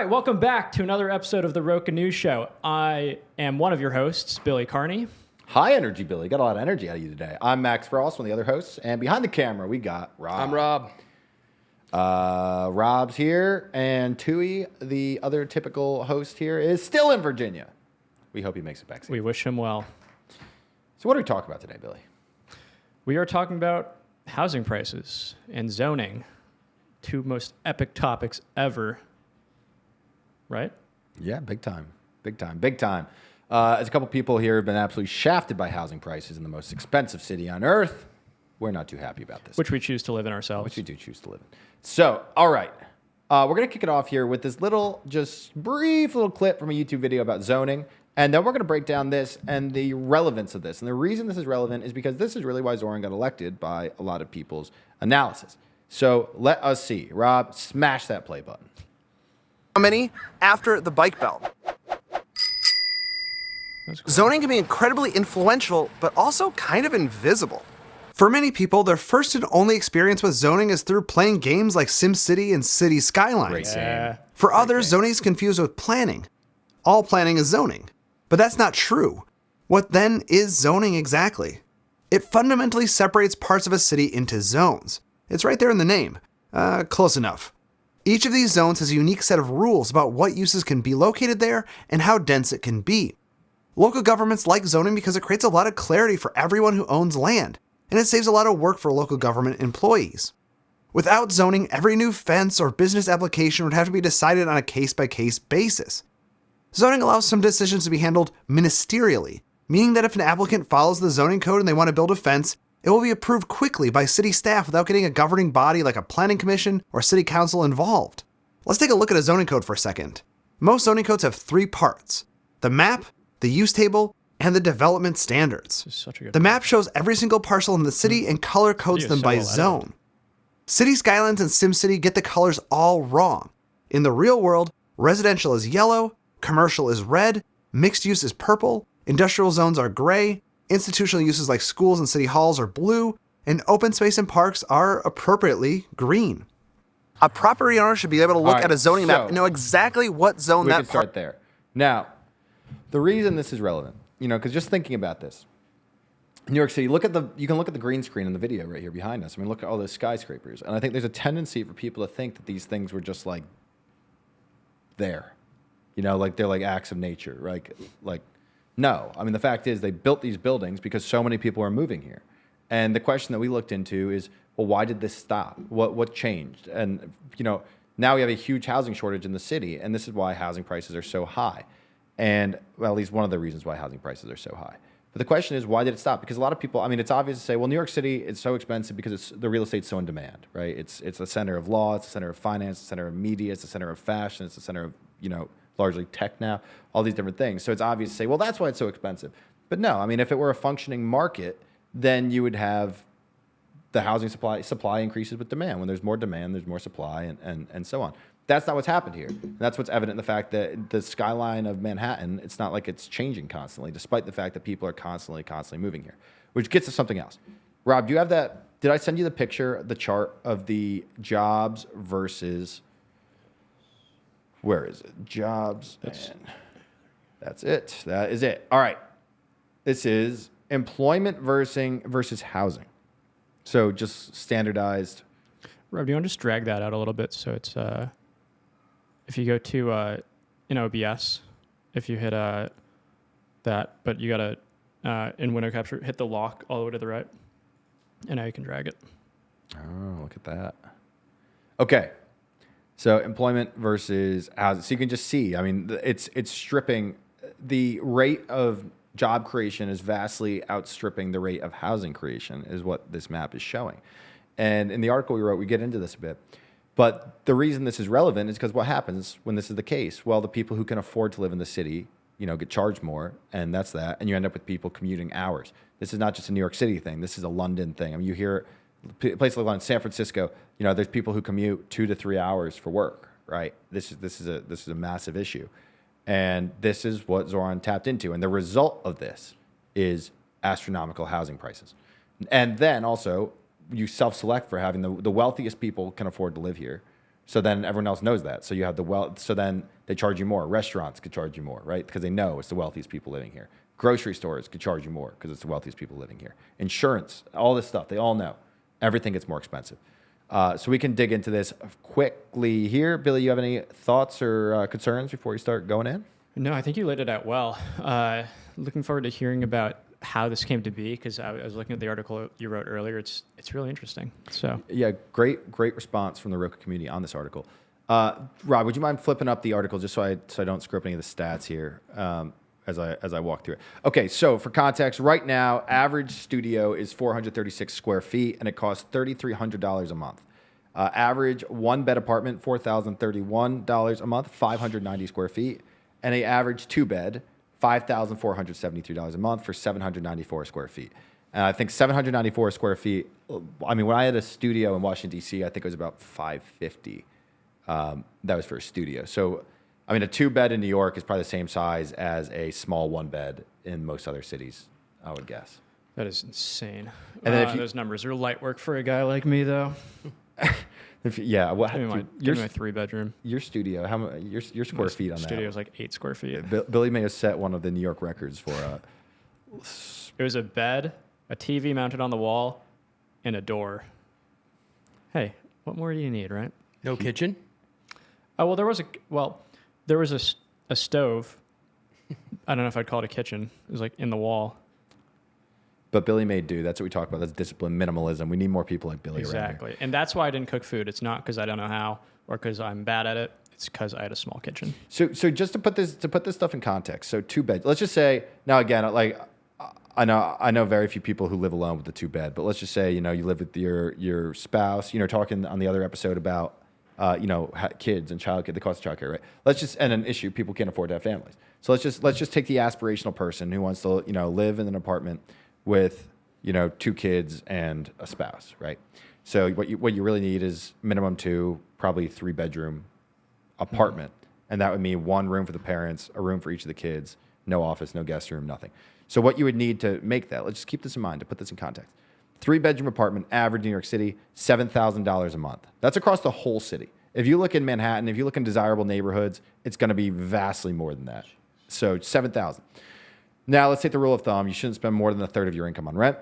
right, welcome back to another episode of the RocaNews Show. I am one of your hosts, Billy Carney. High energy, Billy. Got a lot of energy out of you today. I'm Max Frost, one of the other hosts, and behind the camera we got Rob. I'm Rob. Rob's here, and Tui, the other typical host here, is still in Virginia. We hope he makes it back safe. We wish him well. So what are we talking about today, Billy? We are talking about housing prices and zoning, two most epic topics ever. Right? Yeah, big time. Big time. Big time. As a couple people here have been absolutely shafted by housing prices in the most expensive city on earth, we're not too happy about this. Which we choose to live in ourselves. Which we do choose to live in. So, all right. We're going to kick it off here with this little, just brief little clip from a YouTube video about zoning. And then we're going to break down this and the relevance of this. And the reason this is relevant is because this is really why Zohran got elected by a lot of people's analysis. So let us see. Rob, smash that play button. How many after the bike belt? Cool. Zoning can be incredibly influential, but also kind of invisible. For many people, their first and only experience with zoning is through playing games like SimCity and City Skylines. For others, zoning is confused with planning. All planning is zoning. But that's not true. What then is zoning exactly? It fundamentally separates parts of a city into zones. It's right there in the name. Close enough. Each of these zones has a unique set of rules about what uses can be located there and how dense it can be. Local governments like zoning because it creates a lot of clarity for everyone who owns land, and it saves a lot of work for local government employees. Without zoning, every new fence or business application would have to be decided on a case-by-case basis. Zoning allows some decisions to be handled ministerially, meaning that if an applicant follows the zoning code and they want to build a fence, it will be approved quickly by city staff without getting a governing body like a planning commission or city council involved. Let's take a look at a zoning code for a second. Most zoning codes have three parts: the map, the use table, and the development standards. The map shows every single parcel in the city and color codes them by zone. City Skylines and SimCity get the colors all wrong. In the real world, residential is yellow, commercial is red, mixed use is purple, industrial zones are gray, institutional uses like schools and city halls are blue, and open space and parks are appropriately green. A property owner should be able to look at a zoning map and know exactly what zone that we can start there. Now, the reason this is relevant, because just thinking about this, New York City, you can look at the green screen in the video right here behind us. I mean, look at all those skyscrapers. And I think there's a tendency for people to think that these things were just like there, like they're like acts of nature, like no. I mean, the fact is they built these buildings because so many people are moving here. And the question that we looked into is, well, why did this stop? What changed? And, now we have a huge housing shortage in the city, and this is why housing prices are so high. And, well, at least one of the reasons why housing prices are so high. But the question is, why did it stop? Because a lot of people, it's obvious to say, well, New York City is so expensive because the real estate's so in demand, right? It's the center of law, it's the center of finance, it's the center of media, it's the center of fashion, it's the center of, largely tech now, all these different things. So it's obvious to say, well, that's why it's so expensive. But no, if it were a functioning market, then you would have the housing supply increases with demand. When there's more demand, there's more supply, and so on. That's not what's happened here. And that's what's evident in the fact that the skyline of Manhattan, it's not like it's changing constantly, despite the fact that people are constantly moving here, which gets to something else. Rob, do you have that? Did I send you the picture, the chart of the jobs versus, where is it? Jobs, that's it. That is it. All right. This is employment versus housing. So just standardized. Rob, do you want to just drag that out a little bit so it's, if you go to in OBS, if you hit that, but you got to, in window capture, hit the lock all the way to the right, and now you can drag it. Oh, look at that. Okay. So employment versus housing. So you can just see, it's stripping, the rate of job creation is vastly outstripping the rate of housing creation is what this map is showing. And in the article we wrote, we get into this a bit. But the reason this is relevant is because what happens when this is the case? Well, the people who can afford to live in the city, get charged more, and that's that. And you end up with people commuting hours. This is not just a New York City thing. This is a London thing. You hear places like London, San Francisco, there's people who commute 2 to 3 hours for work, right? This is a massive issue. And this is what Zohran tapped into. And the result of this is astronomical housing prices. And then also, you self-select for having the wealthiest people can afford to live here. So then everyone else knows that. So you have the wealth. So then They charge you more. Restaurants could charge you more, right? Because they know it's the wealthiest people living here. Grocery stores could charge you more because it's the wealthiest people living here. Insurance, all this stuff, they all know. Everything gets more expensive. So we can dig into this quickly here. Billy, you have any thoughts or concerns before you start going in? No, I think you laid it out well. Looking forward to hearing about how this came to be, because I was looking at the article you wrote earlier. It's really interesting. So yeah, great response from the Roca community on this article. Rob, would you mind flipping up the article just so I don't screw up any of the stats here as I walk through it? Okay, so for context, right now, average studio is 436 square feet, and it costs $3,300 a month. Average one-bed apartment, $4,031 a month, 590 square feet, and an average two-bed, $5,473 a month for 794 square feet. And I think 794 square feet, I mean, when I had a studio in Washington, D.C., I think it was about 550. That was for a studio. So, I mean, a two-bed in New York is probably the same size as a small one-bed in most other cities, I would guess. that is insane. And then Those numbers are light work for a guy like me, though. Give me my 3-bedroom. Your studio, your square feet on that? Studio is like 8 square feet. Billy may have set one of the New York records for. It was a bed, a TV mounted on the wall, and a door. Hey, what more do you need, right? No kitchen? Oh, well, there was a stove. I don't know if I'd call it a kitchen. It was like in the wall. But Billy made do. That's what we talk about. That's discipline, minimalism. We need more people like Billy around here. Exactly. And that's why I didn't cook food. It's not because I don't know how or because I'm bad at it. It's because I had a small kitchen. So just to put this stuff in context. So 2 beds. Let's just say now again, like I know very few people who live alone with the 2-bed, but let's just say, you live with your spouse, talking on the other episode about kids and childcare, the cost of childcare, right? And an issue, people can't afford to have families. So let's just take the aspirational person who wants to, live in an apartment with, 2 kids and a spouse, right? So what you really need is minimum 2, probably 3-bedroom apartment. And that would mean 1 room for the parents, a room for each of the kids, no office, no guest room, nothing. So what you would need to make that, let's just keep this in mind to put this in context. 3-bedroom apartment, average New York City, $7,000 a month. That's across the whole city. If you look in Manhattan, if you look in desirable neighborhoods, it's going to be vastly more than that. So $7,000. Now let's take the rule of thumb. You shouldn't spend more than a third of your income on rent.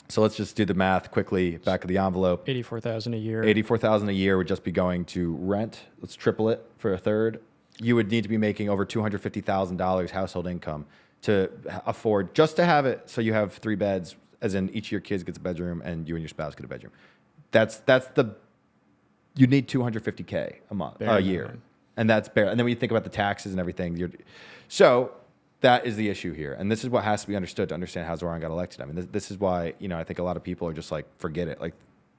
So let's just do the math quickly, back of the envelope. $84,000 a year. $84,000 a year would just be going to rent. Let's triple it for a third. You would need to be making over $250,000 household income to afford, just to have it so you have 3 beds, as in each of your kids gets a bedroom and you and your spouse get a bedroom. You need $250K a year. And that's bare. And then when you think about the taxes and everything, so that is the issue here. And this is what has to be understood to understand how Zohran got elected. I mean, this is why, I think a lot of people are just like, forget it. Like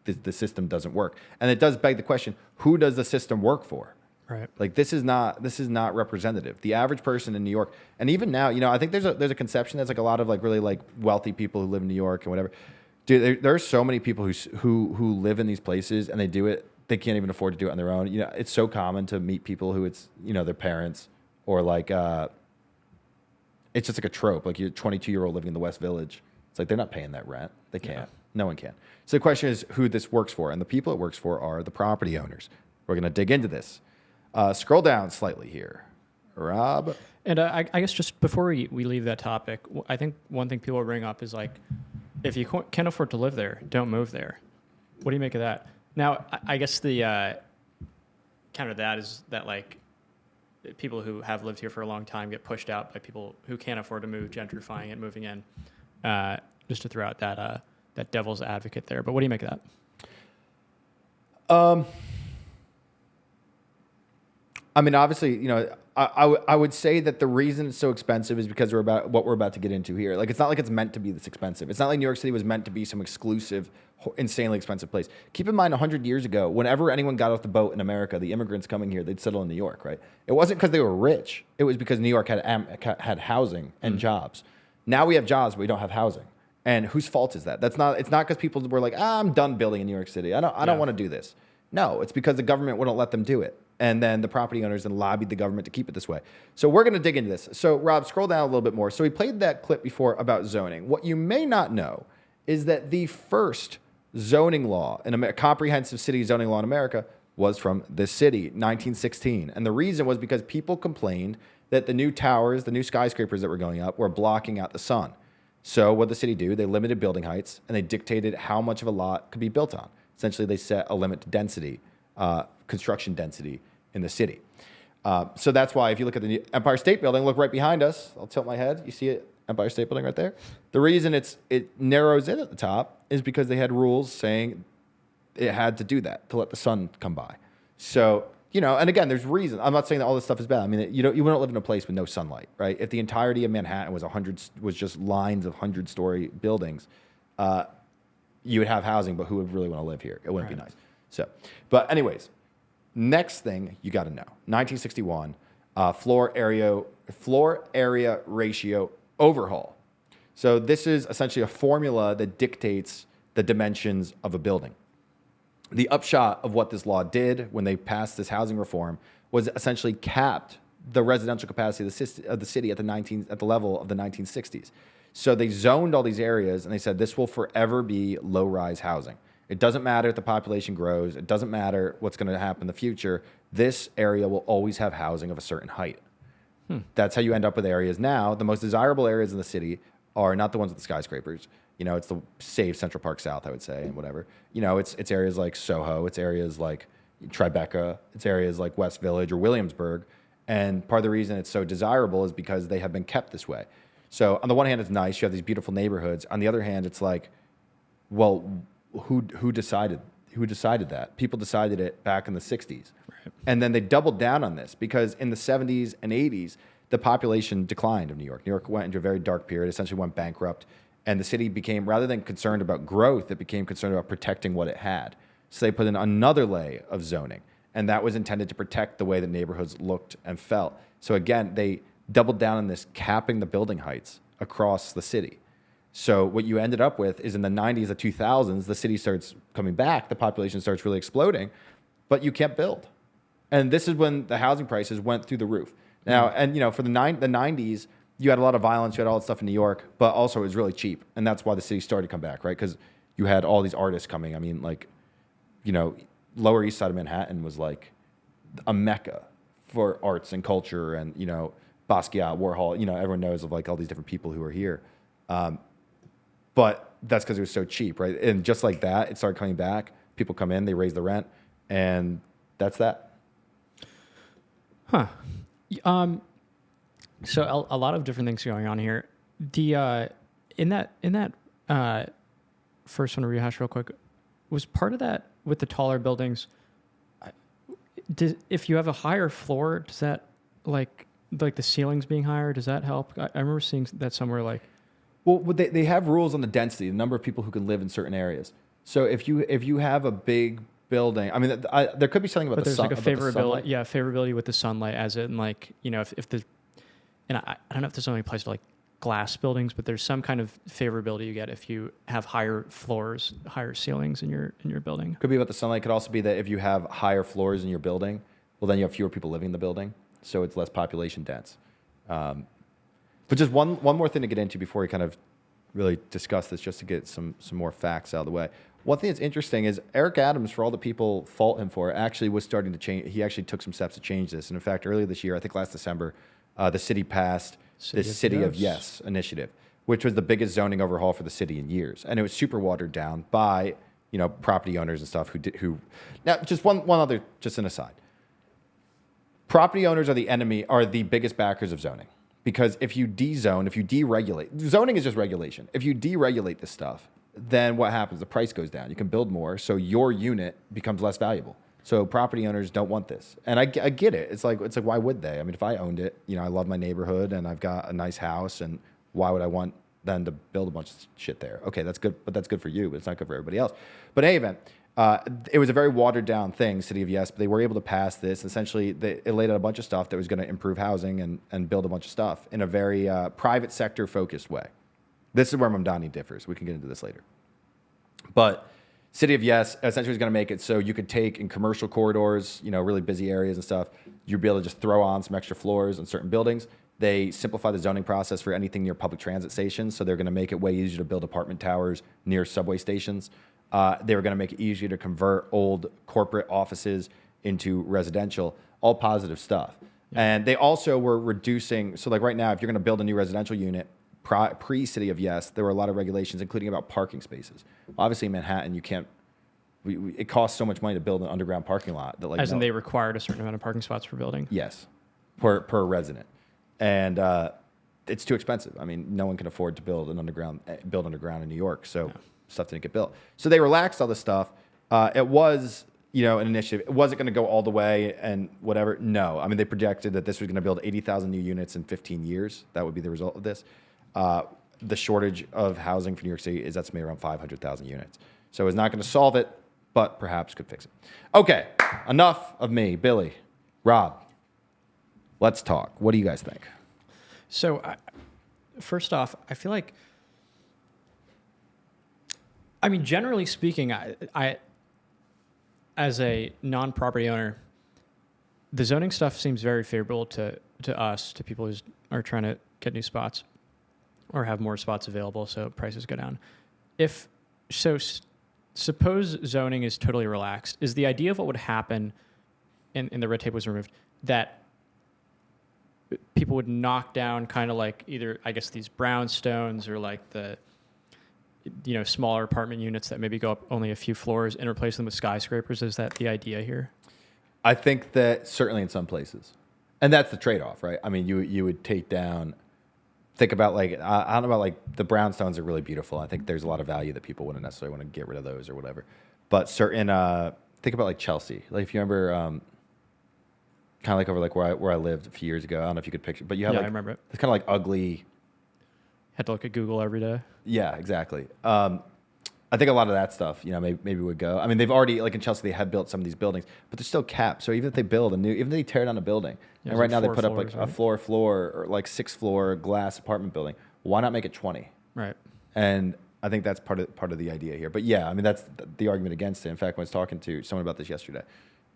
the system doesn't work. And it does beg the question, who does the system work for? Right. Like this is not representative. The average person in New York, and even now, I think there's a conception that's like a lot of like really like wealthy people who live in New York and whatever. Dude, there are so many people who live in these places and they do it. They can't even afford to do it on their own. It's so common to meet people who it's their parents or like it's just like a trope. Like you're a 22-year-old living in the West Village. It's like they're not paying that rent. They can't. Yeah. No one can. So the question is who this works for, and the people it works for are the property owners. We're going to dig into this. Scroll down slightly here, Rob. And I guess just before we leave that topic, I think one thing people bring up is like, if you can't afford to live there, don't move there. What do you make of that? Now, I guess the counter to that is that like people who have lived here for a long time get pushed out by people who can't afford to move, gentrifying it, moving in. Just to throw out that devil's advocate there. But what do you make of that? I mean, obviously, I would say that the reason it's so expensive is because what we're about to get into here. Like, it's not like it's meant to be this expensive. It's not like New York City was meant to be some exclusive, insanely expensive place. Keep in mind, 100 years ago, whenever anyone got off the boat in America, the immigrants coming here, they'd settle in New York, right? It wasn't because they were rich. It was because New York had housing and jobs. Now we have jobs, but we don't have housing. And whose fault is that? It's not because people were like, I'm done building in New York City. I don't want to do this. No, it's because the government wouldn't let them do it. And then the property owners then lobbied the government to keep it this way. So we're going to dig into this. So Rob, scroll down a little bit more. So we played that clip before about zoning. What you may not know is that the first zoning law, comprehensive city zoning law in America, was from this city, 1916. And the reason was because people complained that the new towers, the new skyscrapers that were going up were blocking out the sun. So what did the city do? They limited building heights and they dictated how much of a lot could be built on. Essentially, they set a limit to density, construction density in the city. So that's why if you look at the Empire State Building, look right behind us. I'll tilt my head. You see it, Empire State Building right there? The reason it narrows in at the top is because they had rules saying it had to do that to let the sun come by. So, and again, there's reasons. I'm not saying that all this stuff is bad. I mean, you wouldn't live in a place with no sunlight, right? If the entirety of Manhattan was just lines of 100-story buildings, you would have housing, but who would really want to live here? It wouldn't be nice. So, but anyways, next thing you got to know: 1961 floor area ratio overhaul. So this is essentially a formula that dictates the dimensions of a building. The upshot of what this law did when they passed this housing reform was essentially capped the residential capacity of the city at the level of the 1960s. So they zoned all these areas and they said this will forever be low-rise housing. It doesn't matter if the population grows. It doesn't matter what's going to happen in the future. This area will always have housing of a certain height. That's how you end up with areas now. The most desirable areas in the city are not the ones with the skyscrapers. It's the safe Central Park South, I would say, and whatever. It's areas like Soho. It's areas like Tribeca. It's areas like West Village or Williamsburg. And part of the reason it's so desirable is because they have been kept this way. So on the one hand, it's nice. You have these beautiful neighborhoods. On the other hand, it's like, well, who decided that? People decided it back in the 60s. Right. And then they doubled down on this because in the 70s and 80s, the population declined of New York. New York went into a very dark period, essentially went bankrupt. And the city became, rather than concerned about growth, it became concerned about protecting what it had. So they put in another layer of zoning. And that was intended to protect the way the neighborhoods looked and felt. So again, they doubled down on this, capping the building heights across the city. So what you ended up with is in the 90s, the 2000s, the city starts coming back, the population starts really exploding, but you can't build. And this is when the housing prices went through the roof. Now, and for the 90s, you had a lot of violence, you had all that stuff in New York, but also it was really cheap. And that's why the city started to come back, right? Because you had all these artists coming. I mean, Lower East Side of Manhattan was like a mecca for arts and culture and, Basquiat, Warhol, everyone knows of like all these different people who are here. But that's because it was so cheap, right? And just like that, it started coming back. People come in, they raise the rent, and that's that. Huh. So a lot of different things going on here. The in that first one to rehash real quick, was part of that with the taller buildings. If you have a higher floor, does that like the ceilings being higher? Does that help? I remember seeing that somewhere like. Well, they have rules on the density, the number of people who can live in certain areas. So if you have a big building, I mean, there could be something about the sun. But there's like a favorability, favorability with the sunlight as it, and like, if the, and I don't know if there's only place for like glass buildings, but there's some kind of favorability you get if you have higher floors, higher ceilings in your building. Could be about the sunlight. Could also be that if you have higher floors in your building, well, then you have fewer people living in the building, so it's less population dense. But just one more thing to get into before we kind of really discuss this, just to get some more facts out of the way. One thing that's interesting is Eric Adams, for all the people fault him for, actually was starting to change. He actually took some steps to change this. And in fact, earlier this year, I think last December, the city passed this City of Yes initiative, which was the biggest zoning overhaul for the city in years. And it was super watered down by, property owners and stuff who now just one other, just an aside. Property owners are the biggest backers of zoning. Because if you dezone, if you deregulate, zoning is just regulation. If you deregulate this stuff, then what happens? The price goes down. You can build more, so your unit becomes less valuable. So property owners don't want this, and I get it. It's like why would they? I mean, if I owned it, I love my neighborhood and I've got a nice house, and why would I want then to build a bunch of shit there? Okay, that's good, but that's good for you, but it's not good for everybody else. But in any event, it was a very watered down thing, City of Yes, but they were able to pass this. Essentially, it laid out a bunch of stuff that was going to improve housing and build a bunch of stuff in a very private sector focused way. This is where Mamdani differs. We can get into this later. But City of Yes essentially is going to make it so you could take in commercial corridors, really busy areas and stuff, you'd be able to just throw on some extra floors in certain buildings. They simplify the zoning process for anything near public transit stations, so they're going to make it way easier to build apartment towers near subway stations. They were going to make it easier to convert old corporate offices into residential, all positive stuff. Yeah. And they also were reducing. So like right now, if you're going to build a new residential unit, pre-City of Yes, there were a lot of regulations, including about parking spaces. Obviously in Manhattan, you can't, it costs so much money to build an underground parking lot. That like, as in they required a certain amount of parking spots per building? Yes, per resident. And it's too expensive. I mean, no one can afford to build underground in New York, so stuff didn't get built. So they relaxed all this stuff. It was, an initiative. It wasn't going to go all the way and whatever. No, I mean, they projected that this was going to build 80,000 new units in 15 years. That would be the result of this. The shortage of housing for New York City is estimated around 500,000 units. So it's not going to solve it, but perhaps could fix it. Okay, enough of me. Billy, Rob, let's talk. What do you guys think? So, first off, I feel like, generally speaking, I as a non-property owner, the zoning stuff seems very favorable to us, to people who are trying to get new spots or have more spots available so prices go down. Suppose zoning is totally relaxed. Is the idea of what would happen and the red tape was removed, that people would knock down kind of like either, I guess, these brownstones or like the, smaller apartment units that maybe go up only a few floors and replace them with skyscrapers? Is that the idea here? I think that certainly in some places. And that's the trade-off, right? I mean, you would take down, think about like, I don't know about like the brownstones are really beautiful. I think there's a lot of value that people wouldn't necessarily want to get rid of those or whatever. But certain, think about like Chelsea. Like if you remember, kind of like over like where I lived a few years ago. I don't know if you could picture, but you have I like, remember it. It's kind of like ugly. Had to look at Google every day. Yeah, exactly. I think a lot of that stuff, maybe would go. I mean, they've already, like in Chelsea, they have built some of these buildings, but they're still capped. So even if they build even if they tear down a building, and right now they put up like a floor or like 6-floor glass apartment building, why not make it 20? Right. And I think that's part of the idea here. But yeah, I mean, that's the argument against it. In fact, when I was talking to someone about this yesterday,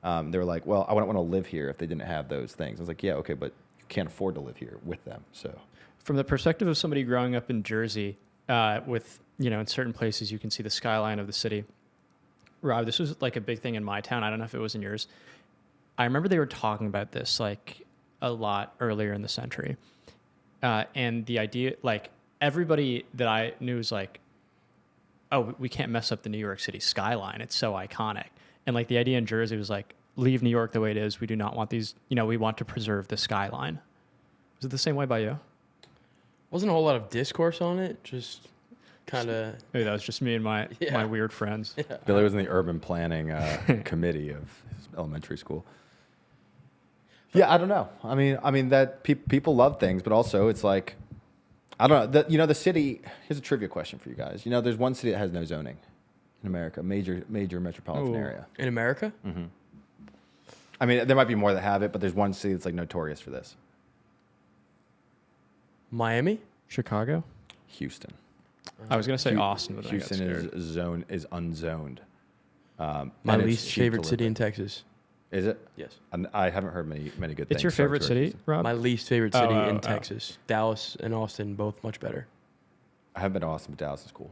they were like, well, I wouldn't want to live here if they didn't have those things. I was like, yeah, okay, but you can't afford to live here with them. So from the perspective of somebody growing up in Jersey, with, in certain places you can see the skyline of the city. Rob, this was like a big thing in my town. I don't know if it was in yours. I remember they were talking about this like a lot earlier in the century. And the idea, like everybody that I knew was like, oh, we can't mess up the New York City skyline. It's so iconic. And like the idea in Jersey was like, leave New York the way it is. We do not want these, we want to preserve the skyline. Was it the same way by you? Wasn't a whole lot of discourse on it, just kind of. Maybe that was just me and my weird friends. Yeah. Billy was in the urban planning committee of his elementary school. Yeah, I don't know. I mean that people love things, but also it's like, I don't know. The city. Here's a trivia question for you guys. There's one city that has no zoning in America, major metropolitan area. In America? Mm-hmm. I mean, there might be more that have it, but there's one city that's like notorious for this. Miami? Chicago? Houston. I was going to say Austin, but Houston is unzoned. My least favorite city in Texas. Is it? Yes. I haven't heard many good things. It's your favorite city, Rob? My least favorite city in Texas. Dallas and Austin, both much better. I haven't been to Austin, but Dallas is cool.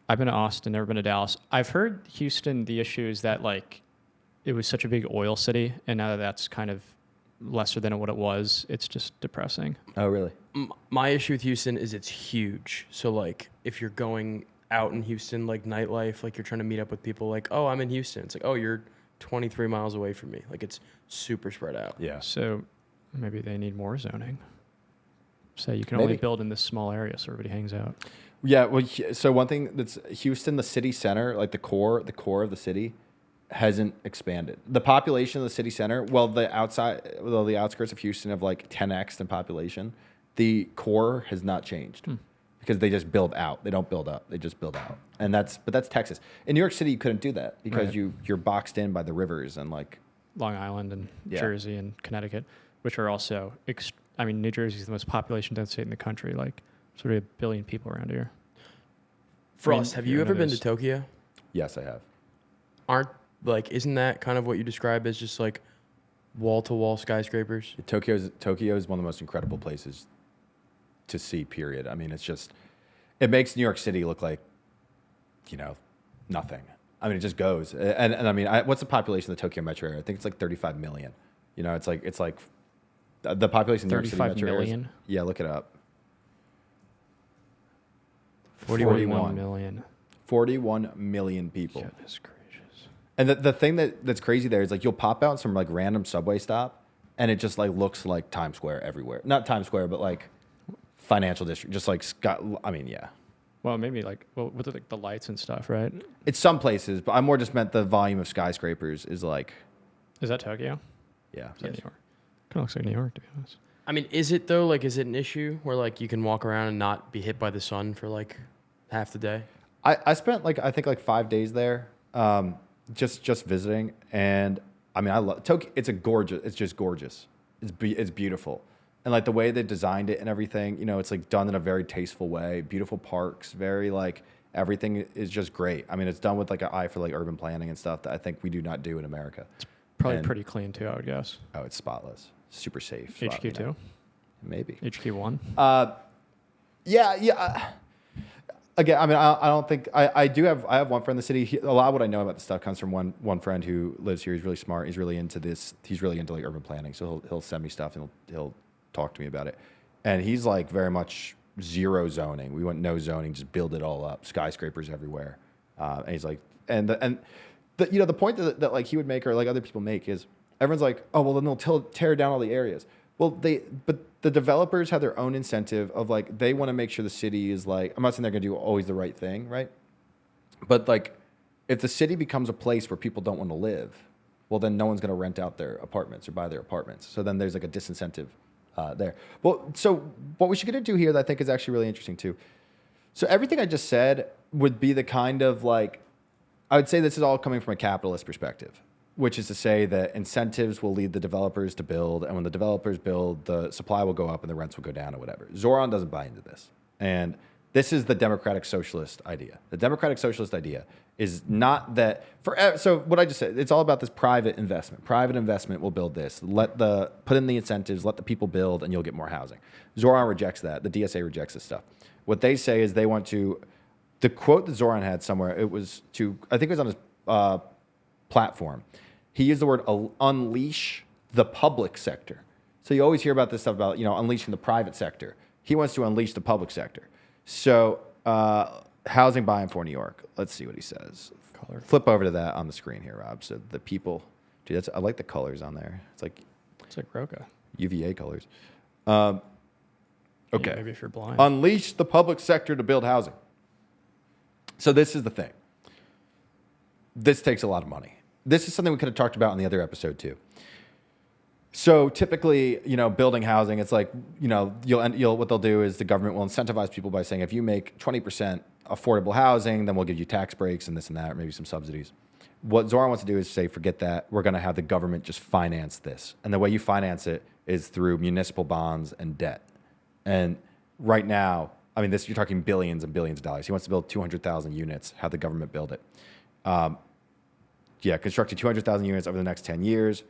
I've been to Austin, never been to Dallas. I've heard Houston, the issue is that like it was such a big oil city, and now that that's kind of lesser than what it was, it's just depressing. Oh, really? My issue with Houston is it's huge. So like if you're going out in Houston, like nightlife, like you're trying to meet up with people, like, oh, I'm in Houston. It's like, oh, you're 23 miles away from me. Like it's super spread out. Yeah. So maybe they need more zoning. So you can only build in this small area so everybody hangs out. Yeah. Well, so one thing that's Houston, the city center, like the core of the city, hasn't expanded. The population of the city center, the outskirts of Houston have like 10x in population. The core has not changed because they just build out. They don't build up. They just build out. And that's Texas. In New York City, you couldn't do that because you're boxed in by the rivers and like Long Island and Jersey and Connecticut, which are also, New Jersey is the most population dense state in the country. Like sort of 1 billion people around here. Frost, have you ever been to Tokyo? Yes, I have. Isn't that kind of what you describe as just like wall-to-wall skyscrapers? Tokyo is one of the most incredible places to see, period. I mean, it makes New York City look like, nothing. I mean, it just goes. And I mean, what's the population of the Tokyo metro area? I think it's like 35 million. You know, it's like the population of New York City 35 metro million? area. Yeah, look it up. 41 million. 41 million people. Goodness gracious. And the thing that's crazy there is like you'll pop out some like random subway stop and it just like looks like Times Square everywhere. Not Times Square, but like financial district. Just like I mean, yeah. Well, maybe with the lights and stuff, right? It's some places, but I more just meant the volume of skyscrapers is like. Is that Tokyo? Yeah. Is that New York? Kind of looks like New York, to be honest. I mean, is it though? Like, is it an issue where like you can walk around and not be hit by the sun for like half the day? I spent I think 5 days there, just visiting, and I mean I love Tokyo. It's just gorgeous. It's beautiful, and like the way they designed it and everything. You know, it's like done in a very tasteful way. Beautiful parks, very like everything is just great. I mean, it's done with like an eye for like urban planning and stuff that I think we do not do in America. It's probably pretty clean too, I would guess. Oh, it's spotless, super safe. HQ2? You know? Maybe. HQ1? Yeah. Again, I mean, I don't think I have one friend in the city. A lot of what I know about this stuff comes from one friend who lives here. He's really smart. He's really into this. He's really into like urban planning. So he'll send me stuff and he'll talk to me about it. And he's like very much zero zoning. We want no zoning, just build it all up. Skyscrapers everywhere. And he's like, the point that like he would make or like other people make is everyone's like, oh well, then they'll tear down all the areas. Well, but the developers have their own incentive of like they want to make sure the city is like, I'm not saying they're going to do always the right thing, right? But like if the city becomes a place where people don't want to live, well then no one's going to rent out their apartments or buy their apartments. So then there's like a disincentive there. Well, so what we should get into here that I think is actually really interesting too. So everything I just said would be the kind of like, I would say this is all coming from a capitalist perspective, which is to say that incentives will lead the developers to build, and when the developers build, the supply will go up and the rents will go down or whatever. Zohran doesn't buy into this. And this is the democratic socialist idea. The democratic socialist idea is not that so what I just said, it's all about this private investment. Private investment will build this. Put in the incentives, let the people build, and you'll get more housing. Zohran rejects that. The DSA rejects this stuff. What they say is they want to, the quote that Zohran had somewhere, it was I think it was on his platform. He used the word unleash the public sector. So you always hear about this stuff about, unleashing the private sector. He wants to unleash the public sector. So housing buy-in for New York. Let's see what he says. Color. Flip over to that on the screen here, Rob. So the people, dude, I like the colors on there. It's like Roca. UVA colors. Okay. Yeah, maybe if you're blind. Unleash the public sector to build housing. So this is the thing. This takes a lot of money. This is something we could have talked about in the other episode too. So typically, building housing, it's like, what they'll do is the government will incentivize people by saying, if you make 20% affordable housing, then we'll give you tax breaks and this and that, or maybe some subsidies. What Zohran wants to do is say, forget that. We're going to have the government just finance this. And the way you finance it is through municipal bonds and debt. And right now, I mean, you're talking billions and billions of dollars. He wants to build 200,000 units, have the government build it. Constructing 200,000 units over the next 10 years.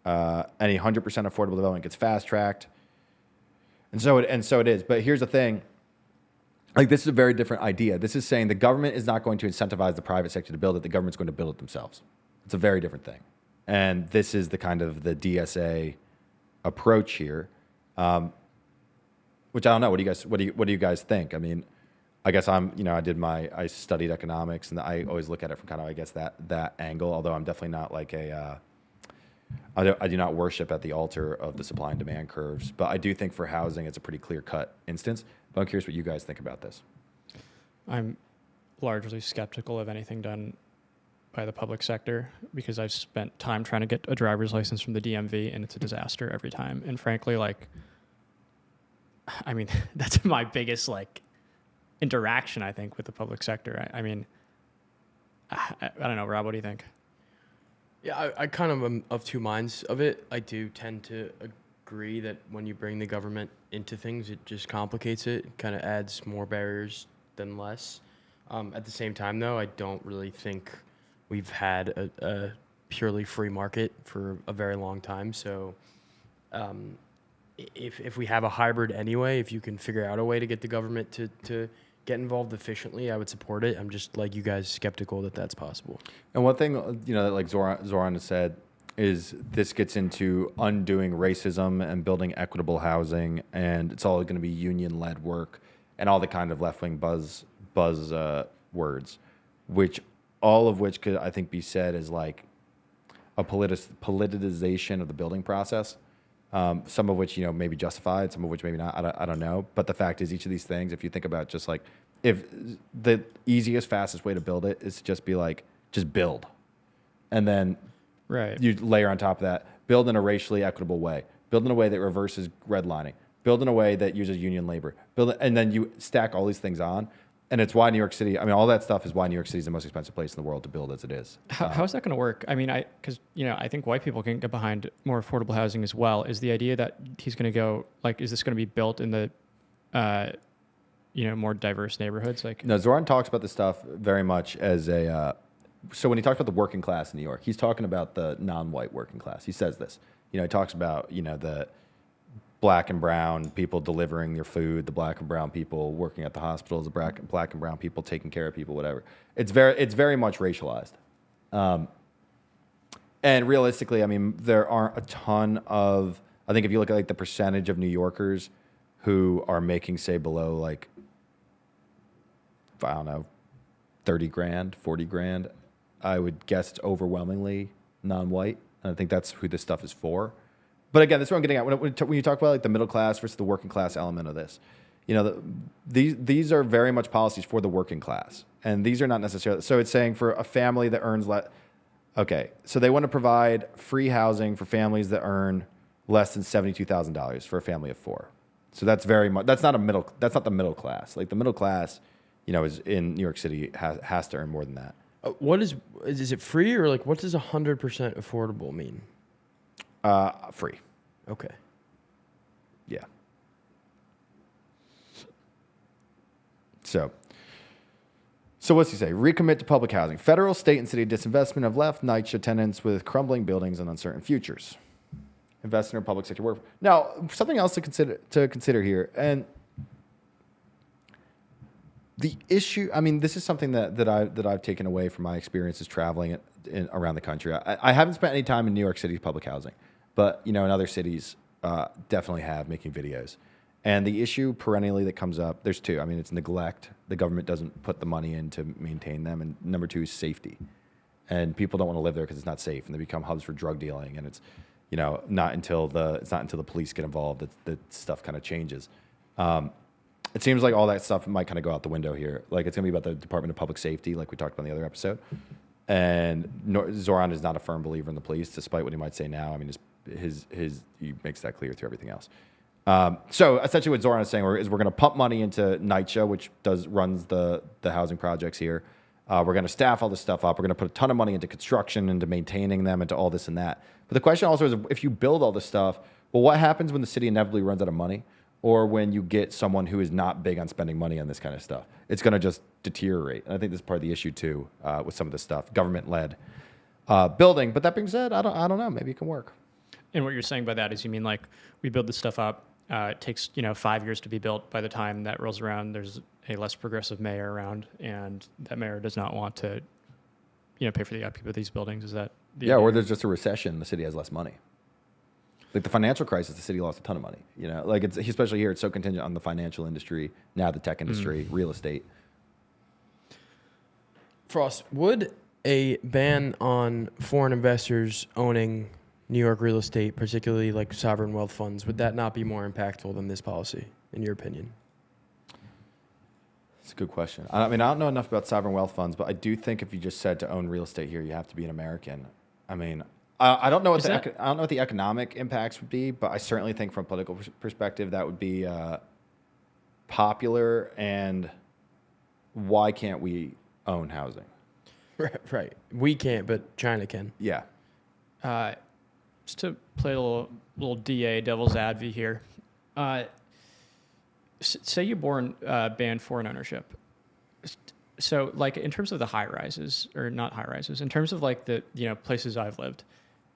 Any 100% affordable development gets fast-tracked. And so it is. But here's the thing. Like, this is a very different idea. This is saying the government is not going to incentivize the private sector to build it. The government's going to build it themselves. It's a very different thing. And this is the kind of the DSA approach here, which I don't know. What do you guys think? I mean, I guess I studied economics, and I always look at it from kind of, I guess, that angle, although I'm definitely not like I do not worship at the altar of the supply and demand curves, but I do think for housing, it's a pretty clear-cut instance. But I'm curious what you guys think about this. I'm largely skeptical of anything done by the public sector because I've spent time trying to get a driver's license from the DMV, and it's a disaster every time. And frankly, that's my biggest, interaction, I think, with the public sector. I don't know, Rob, what do you think? Yeah, I kind of am of two minds of it. I do tend to agree that when you bring the government into things, it just complicates it. It kind of adds more barriers than less. At the same time, though, I don't really think we've had a purely free market for a very long time. So if we have a hybrid anyway, if you can figure out a way to get the government to get involved efficiently, I would support it. I'm just like you guys skeptical that that's possible. And one thing, like Zohran has said, is this gets into undoing racism and building equitable housing, and it's all going to be union-led work and all the kind of left-wing buzz words, which all of which could, I think, be said as like a politicization of the building process. Some of which, maybe justified, some of which maybe not. I don't know. But the fact is, each of these things, if you think about just like, if the easiest, fastest way to build it is to just be like, just build. And then you layer on top of that, build in a racially equitable way, build in a way that reverses redlining, build in a way that uses union labor, and then you stack all these things on. And it's why New York City, all that stuff is why New York City is the most expensive place in the world to build as it is. How is that going to work? Because I think white people can get behind more affordable housing as well. Is the idea that he's going to go, like, is this going to be built in the, more diverse neighborhoods? Like, no, Zohran talks about this stuff very much as a, so when he talks about the working class in New York, he's talking about the non-white working class. He says this, he talks about, the black and brown people delivering your food, the black and brown people working at the hospitals, the black and brown people taking care of people, whatever. It's very much racialized. And realistically, there aren't a ton of, I think if you look at like the percentage of New Yorkers who are making, say, below like, I don't know, 30 grand, 40 grand, I would guess it's overwhelmingly non-white. And I think that's who this stuff is for. But again, that's what I'm getting at. When you talk about like the middle class versus the working class element of this, these are very much policies for the working class. And these are not necessarily, so it's saying for a family that earns okay, so they want to provide free housing for families that earn less than $72,000 for a family of 4. So that's very much, that's not the middle class. Like the middle class, is in New York City has to earn more than that. What is it free, or like what does 100% affordable mean? Free. Okay. Yeah. So what's he say? Recommit to public housing. Federal, state, and city disinvestment have left NYCHA tenants with crumbling buildings and uncertain futures. Invest in our public sector work. Now, something else to consider here, and the issue. This is something that I've taken away from my experiences traveling around the country. I haven't spent any time in New York City's public housing. But, in other cities definitely have, making videos. And the issue perennially that comes up, there's two. It's neglect. The government doesn't put the money in to maintain them. And number 2 is safety. And people don't want to live there because it's not safe. And they become hubs for drug dealing. And it's, not until the police get involved that stuff kind of changes. It seems like all that stuff might kind of go out the window here. Like it's going to be about the Department of Public Safety, like we talked about in the other episode. And Zohran is not a firm believer in the police, despite what he might say now. He makes that clear through everything else. So essentially what Zohran is saying is we're going to pump money into NYCHA, which runs the housing projects here. We're going to staff all this stuff up. We're going to put a ton of money into construction, into maintaining them, into all this and that. But the question also is, if you build all this stuff, well, what happens when the city inevitably runs out of money? Or when you get someone who is not big on spending money on this kind of stuff? It's going to just deteriorate. And I think this is part of the issue too, with some of this stuff, government-led building. But that being said, I don't know. Maybe it can work. And what you're saying by that is, you mean like we build this stuff up, it takes 5 years to be built. By the time that rolls around, there's a less progressive mayor around, and that mayor does not want to pay for the upkeep of these buildings. Is that idea? Or there's just a recession, the city has less money. Like the financial crisis, the city lost a ton of money. Like it's, especially here, it's so contingent on the financial industry, now the tech industry, real estate. Frost, would a ban on foreign investors owning New York real estate, particularly like sovereign wealth funds, would that not be more impactful than this policy, in your opinion? It's a good question. I don't know enough about sovereign wealth funds, but I do think if you just said to own real estate here, you have to be an American. I don't know what I don't know what the economic impacts would be, but I certainly think from a political perspective that would be popular. And why can't we own housing? Right. We can't, but China can. Yeah. Just to play a little DA, devil's advocate here. Say you ban foreign ownership. So, like, in terms of the high rises, or not high rises, in terms of like the places I've lived,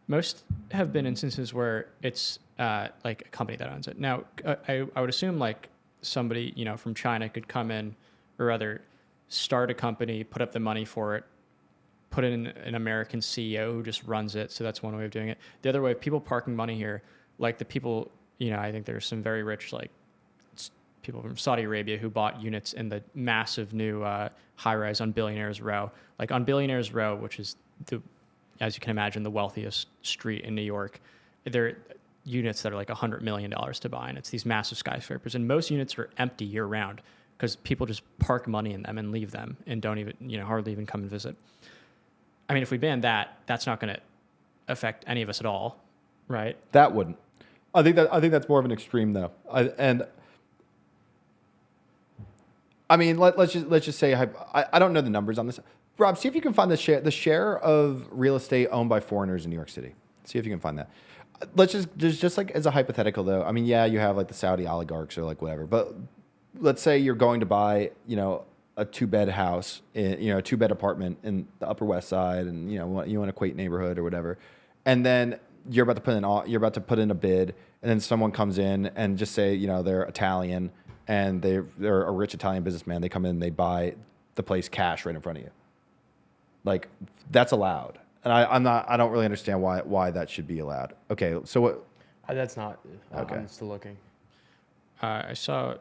most have been instances where it's like a company that owns it. Now, I would assume like somebody from China could come in or rather start a company, put up the money for it, put in an American CEO who just runs it. So that's one way of doing it. The other way, people parking money here, like the people, I think there's some very rich, like people from Saudi Arabia who bought units in the massive new high-rise on Billionaires Row. Like on Billionaires Row, which is, as you can imagine, the wealthiest street in New York, there are units that are like $100 million to buy, and it's these massive skyscrapers. And most units are empty year-round because people just park money in them and leave them and don't even, hardly even come and visit. I mean, if we ban that, that's not going to affect any of us at all, right? That wouldn't. I think that's more of an extreme though. Let's just say I don't know the numbers on this. Rob, see if you can find the share of real estate owned by foreigners in New York City. See if you can find that. Let's just like as a hypothetical though. I mean, yeah, you have like the Saudi oligarchs or like whatever, but let's say you're going to buy, a 2-bed house, a 2-bed apartment in the Upper West Side, and you want a quaint neighborhood or whatever, and then you're about to put in a bid, and then someone comes in and just say, they're Italian and they're a rich Italian businessman. They come in, they buy the place cash right in front of you. Like that's allowed, and I don't really understand why that should be allowed. Okay, so what? That's not. Okay. I'm still looking. I saw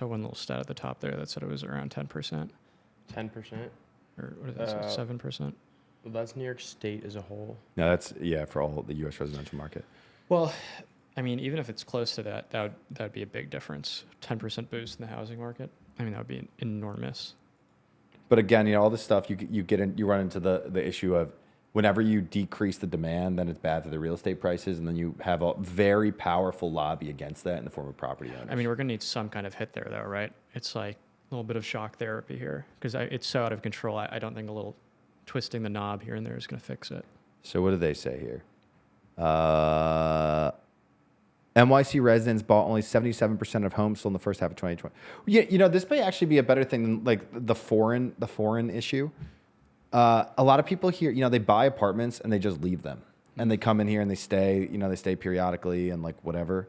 one little stat at the top there that said it was around 10%. 10%. Or what did that say? 7%. Well, that's New York State as a whole. No, that's for all the U.S. residential market. Well, I mean, even if it's close to that would be a big difference. 10% boost in the housing market. I mean, that would be enormous. But again, all this stuff you run into the issue of whenever you decrease the demand, then it's bad for the real estate prices, and then you have a very powerful lobby against that in the form of property owners. I mean, we're going to need some kind of hit there, though, right? It's like a little bit of shock therapy here because it's so out of control. I don't think a little twisting the knob here and there is going to fix it. So what do they say here? NYC residents bought only 77% of homes sold in the first half of 2020. Yeah, this may actually be a better thing than like the foreign issue. A lot of people here, they buy apartments and they just leave them, and they come in here and they stay. They stay periodically and like whatever.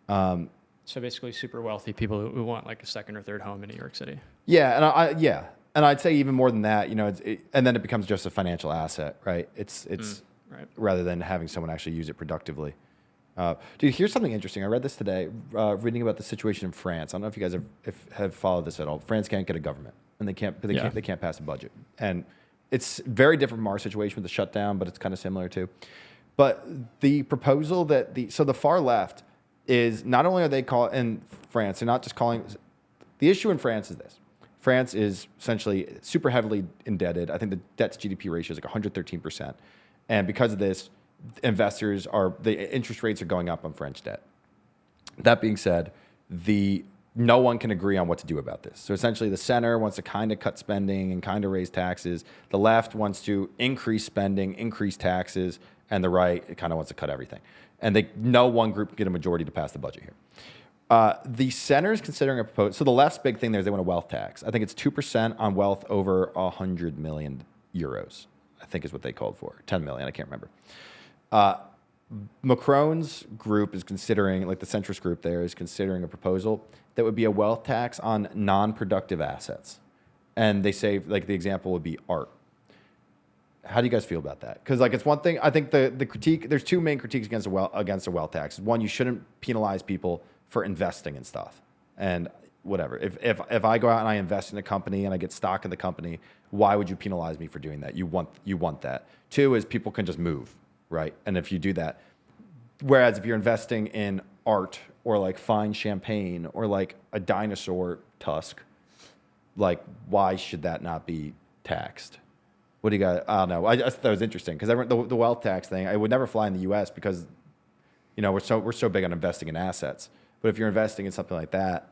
So basically, super wealthy people who want like a second or third home in New York City. Yeah, and I'd say even more than that. And then it becomes just a financial asset, right? It's right. Rather than having someone actually use it productively. Dude, here's something interesting. I read this today, reading about the situation in France. I don't know if you guys have followed this at all. France can't get a government, and they can't pass a budget. And it's very different from our situation with the shutdown, but it's kind of similar too. But the proposal that the far left is not only are they in France, they're not just calling. The issue in France is this: France is essentially super heavily indebted. I think the debt to GDP ratio is like 113%, and because of this, the interest rates are going up on French debt. That being said, no one can agree on what to do about this. So essentially the center wants to kind of cut spending and kind of raise taxes. The left wants to increase spending, increase taxes, and the right kind of wants to cut everything. And no one group can get a majority to pass the budget here. The center is considering a proposal. So the left's big thing there is they want a wealth tax. I think it's 2% on wealth over 100 million euros, I think is what they called for. 10 million, I can't remember. Macron's group is considering, like the centrist group there, is considering a proposal that would be a wealth tax on non-productive assets. And they say, like, the example would be art. How do you guys feel about that? Because, like, it's one thing, I think the critique, there's two main critiques against a wealth tax. One, you shouldn't penalize people for investing in stuff. And whatever. If I go out and I invest in a company and I get stock in the company, why would you penalize me for doing that? You want that. Two is people can just move, right? And if you do that, whereas if you're investing in art or like fine champagne or like a dinosaur tusk, like why should that not be taxed? What do you got? I don't know. I just thought it was interesting because the wealth tax thing, I would never fly in the U.S. because, we're so big on investing in assets. But if you're investing in something like that,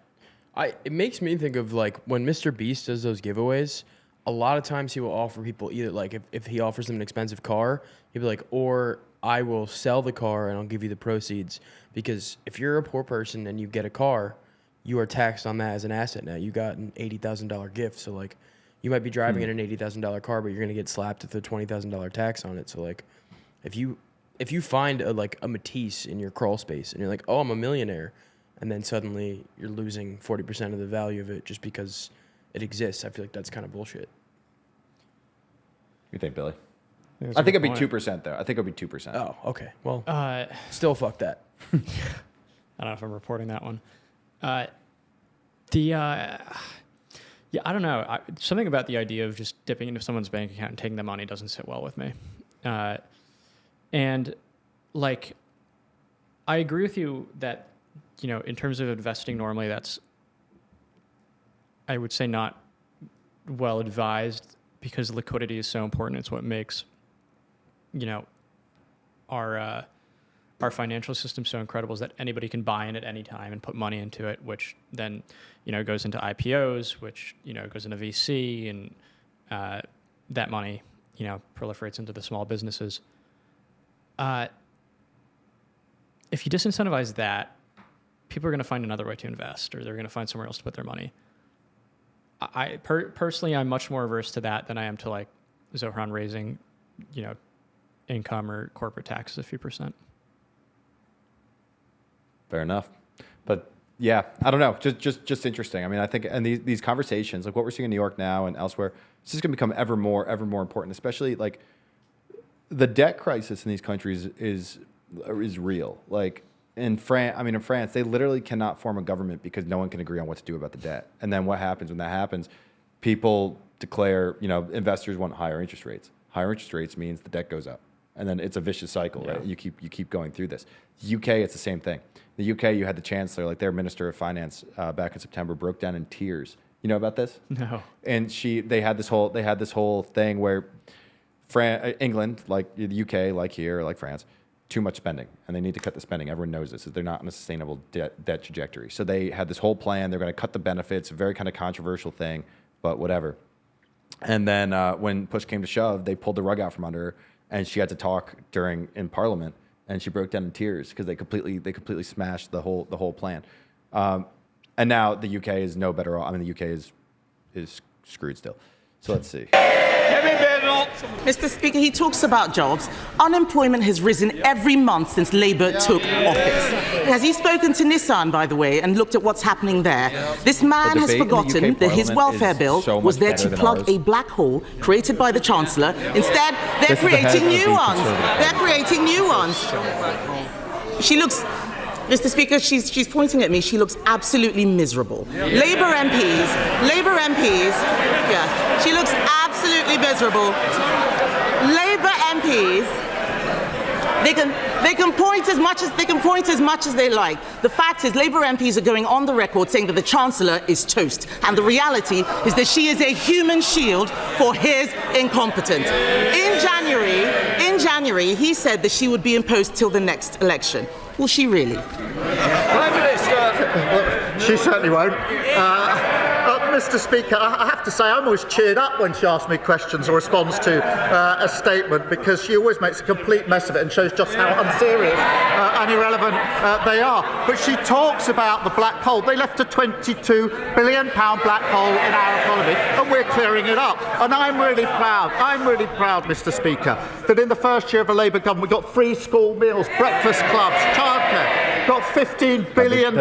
it makes me think of like when Mr. Beast does those giveaways. A lot of times he will offer people either like if he offers them an expensive car, he'll be like, or I will sell the car and I'll give you the proceeds. Because if you're a poor person and you get a car, you are taxed on that as an asset now. You got an $80,000 gift. So like you might be driving in an $80,000 car, but you're going to get slapped with a $20,000 tax on it. So like if you find a Matisse in your crawl space and you're like, oh, I'm a millionaire, and then suddenly you're losing 40% of the value of it just because it exists. I feel like that's kind of bullshit. You think, Billy? That's I a think good it'd be point. 2% though. I think it'd be 2%. Oh, okay. Well, I still fuck that. don't know if I'm reporting that one. Yeah, I don't know. Something about the idea of just dipping into someone's bank account and taking the money doesn't sit well with me. And like, I agree with you that, you know, in terms of investing normally, that's, I would say, not well advised because liquidity is so important. It's what makes, you know, our financial system so incredible, is that anybody can buy in at any time and put money into it, which then, you know, goes into IPOs, which, you know, goes into VC, and that money, you know, proliferates into the small businesses. If you disincentivize that, people are going to find another way to invest, or they're going to find somewhere else to put their money. Personally, I'm much more averse to that than I am to like Zohran raising, you know, income or corporate taxes a few percent. Fair enough. But yeah, I don't know. Just interesting. I mean, I think, and these conversations, like what we're seeing in New York now and elsewhere, it's just going to become ever more important, especially like the debt crisis in these countries is real. Like in France, they literally cannot form a government because no one can agree on what to do about the debt. And then what happens when that happens? People declare, you know, investors want higher interest rates. Higher interest rates means the debt goes up. And then it's a vicious cycle, right? You keep going through this. UK, it's the same thing. The UK, you had the chancellor, like their minister of finance, back in September, broke down in tears. You know about this? No. And they had this whole thing where England, like the UK, like here, like France, too much spending, and they need to cut the spending. Everyone knows this. They're not on a sustainable debt trajectory. So they had this whole plan. They're going to cut the benefits. A very kind of controversial thing, but whatever. And then when push came to shove, they pulled the rug out from under her, and she had to talk in Parliament, and she broke down in tears because they completely smashed the whole plan. And now the UK is no better off. I mean, the UK is screwed still. So let's see. Mr. Speaker, he talks about jobs. Unemployment has risen every month since Labour took office. Has he spoken to Nissan, by the way, and looked at what's happening there? This man has forgotten that his welfare bill was there to plug a black hole created by the Chancellor. Instead, they're creating new ones. They're creating new ones. She looks... Mr. Speaker, she's pointing at me. She looks absolutely miserable. Labour MPs, yeah, she looks absolutely miserable. Labour MPs, they can point as much as they like. The fact is, Labour MPs are going on the record saying that the Chancellor is toast, and the reality is that she is a human shield for his incompetence. In January, he said that she would be in post till the next election. Will she really? Prime Minister. She certainly won't. Mr. Speaker, I have to say I'm always cheered up when she asks me questions or responds to a statement, because she always makes a complete mess of it and shows just how unserious and irrelevant they are. But she talks about the black hole. They left a £22 billion black hole in our economy, and we're clearing it up. And I'm really proud, Mr. Speaker, that in the first year of a Labour government we got free school meals, breakfast clubs, childcare, got £15 billion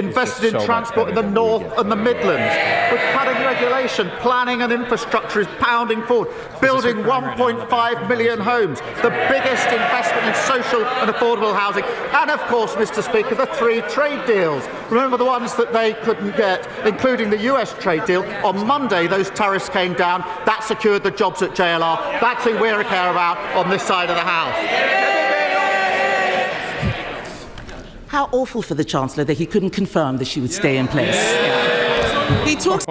invested in transport in the North and the Midlands. With cutting regulation, planning and infrastructure is pounding forward, building 1.5 million homes, the biggest investment in social and affordable housing, and of course, Mr. Speaker, the 3 trade deals. Remember the ones that they couldn't get, including the US trade deal. On Monday, those tariffs came down. That secured the jobs at JLR. That's who we care about on this side of the House. How awful for the Chancellor that he couldn't confirm that she would stay in place. He talks.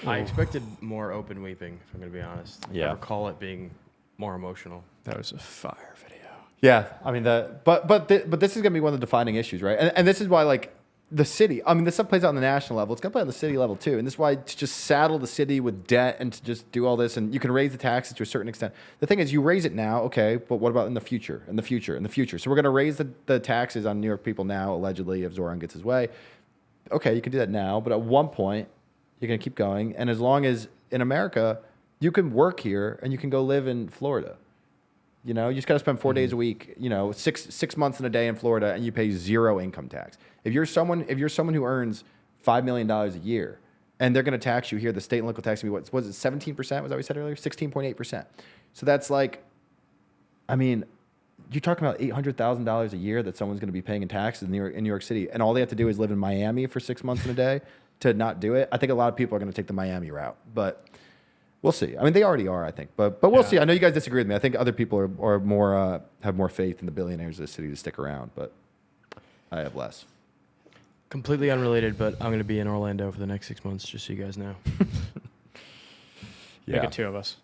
I expected more open weeping, if I'm going to be honest. Yeah. I recall it being more emotional. That was a fire video. Yeah, I mean but this is going to be one of the defining issues, right? And this is why, like, the city. I mean, this stuff plays out on the national level. It's going to play on the city level too, and this is why to just saddle the city with debt and to just do all this, and you can raise the taxes to a certain extent. The thing is, you raise it now, okay, but what about in the future? In the future. So we're going to raise the taxes on New York people now, allegedly, if Zohran gets his way. Okay, you can do that now, but at one point, you're going to keep going. And as long as in America, you can work here and you can go live in Florida. You know, you just got to spend 4 days a week. You know, six months in a day in Florida, and you pay 0 income tax. If you're someone who earns $5 million a year, and they're going to tax you here, the state and local tax, what was it, 17%? Was that what we said earlier? 16.8%. So that's like, I mean, you're talking about $800,000 a year that someone's going to be paying in taxes in New York City, and all they have to do is live in Miami for 6 months in a day to not do it. I think a lot of people are going to take the Miami route, but we'll see. I mean, they already are, I think, but we'll see. I know you guys disagree with me. I think other people are more have more faith in the billionaires of the city to stick around, but I have less. Completely unrelated, but I'm going to be in Orlando for the next 6 months, just so you guys know. Make it 2 of us.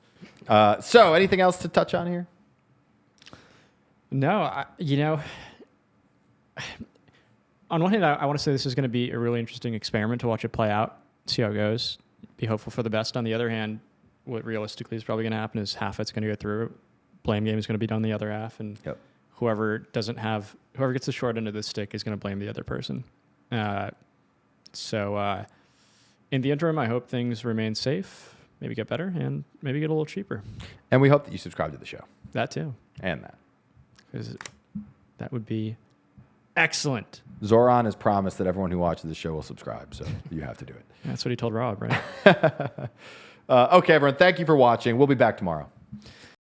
So, anything else to touch on here? No, on one hand, I want to say this is going to be a really interesting experiment to watch it play out, see how it goes, be hopeful for the best. On the other hand, what realistically is probably going to happen is half it's going to go through. Blame game is going to be done the other half, and whoever gets the short end of the stick is going to blame the other person. So in the interim, I hope things remain safe, maybe get better, and maybe get a little cheaper. And we hope that you subscribe to the show. That too. And that. Because that would be excellent. Zohran has promised that everyone who watches the show will subscribe, so you have to do it. That's what he told Rob, right? Okay, everyone, thank you for watching. We'll be back tomorrow.